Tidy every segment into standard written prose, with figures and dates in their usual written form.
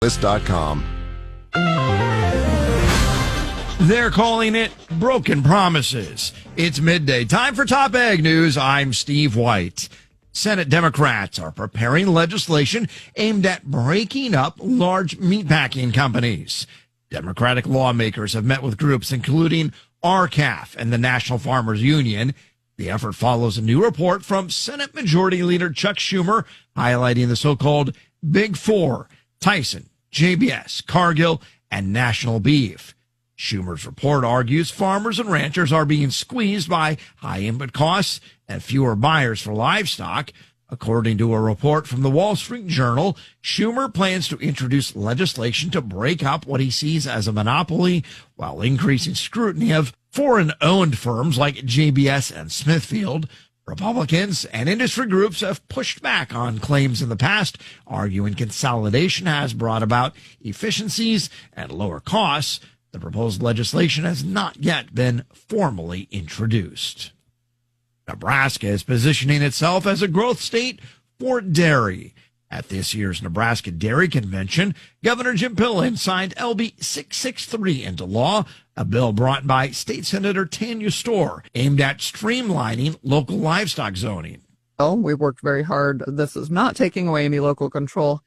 List.com. They're calling it broken promises. It's midday. Time for Top Ag News. I'm Steve White. Senate Democrats are preparing legislation aimed at breaking up large meatpacking companies. Democratic lawmakers have met with groups including RCAF and the National Farmers Union. The effort follows a new report from Senate Majority Leader Chuck Schumer highlighting the so-called Big Four: Tyson, JBS, Cargill, and National Beef. Schumer's report argues farmers and ranchers are being squeezed by high input costs and fewer buyers for livestock. According to a report from the Wall Street Journal, Schumer plans to introduce legislation to break up what he sees as a monopoly while increasing scrutiny of foreign-owned firms like JBS and Smithfield. Republicans and industry groups have pushed back on claims in the past, arguing consolidation has brought about efficiencies and lower costs. The proposed legislation has not yet been formally introduced. Nebraska is positioning itself as a growth state for dairy. At this year's Nebraska Dairy Convention, Governor Jim Pillen signed LB 663 into law, a bill brought by State Senator Tanya Storr, aimed at streamlining local livestock zoning. Well, we've worked very hard. This is not taking away any local control,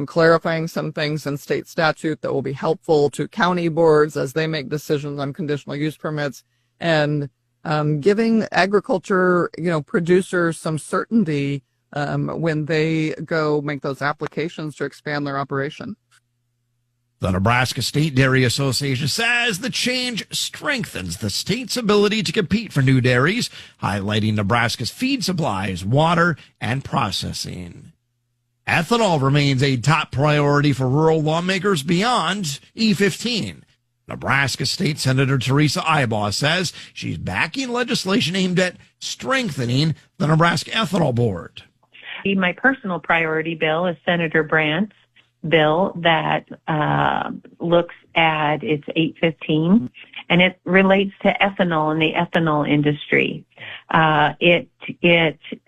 clarifying some things in state statute that will be helpful to county boards as they make decisions on conditional use permits, and giving agriculture, producers some certainty when they go make those applications to expand their operation. The Nebraska State Dairy Association says the change strengthens the state's ability to compete for new dairies, highlighting Nebraska's feed supplies, water, and processing. Ethanol remains a top priority for rural lawmakers beyond E15. Nebraska State Senator Teresa Ibaugh says she's backing legislation aimed at strengthening the Nebraska Ethanol Board. My personal priority bill is Senator Brandt's bill that looks at, it's 815, and it relates to ethanol and the ethanol industry. It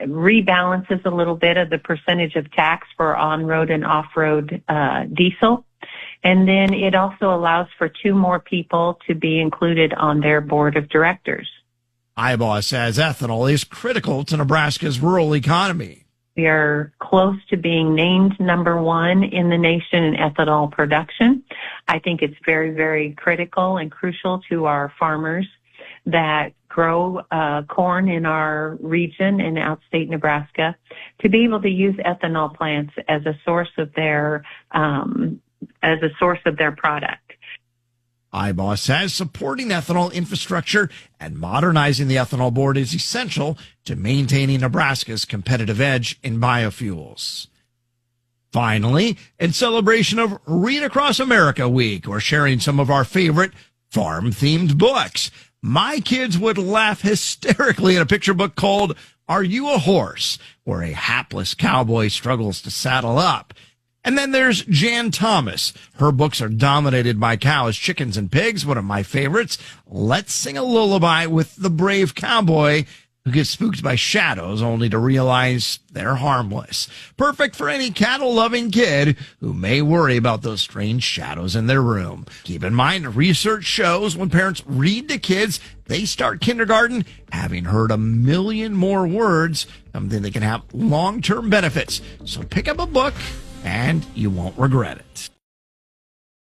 rebalances a little bit of the percentage of tax for on-road and off-road diesel. And then it also allows for 2 more people to be included on their board of directors. Ibaugh says ethanol is critical to Nebraska's rural economy. We are close to being named #1 in the nation in ethanol production. I think it's very, very critical and crucial to our farmers that grow corn in our region in outstate Nebraska to be able to use ethanol plants as a source of their product. Ibaugh says supporting ethanol infrastructure and modernizing the Ethanol Board is essential to maintaining Nebraska's competitive edge in biofuels. Finally, in celebration of Read Across America Week, we're sharing some of our favorite farm-themed books. My kids would laugh hysterically at a picture book called Are You a Horse?, where a hapless cowboy struggles to saddle up. And then there's Jan Thomas. Her books are dominated by cows, chickens, and pigs. One of my favorites. Let's Sing a Lullaby with the Brave Cowboy who gets spooked by shadows only to realize they're harmless. Perfect for any cattle-loving kid who may worry about those strange shadows in their room. Keep in mind, research shows when parents read to kids, they start kindergarten having heard 1 million more words, something that can have long-term benefits. So pick up a book and you won't regret it.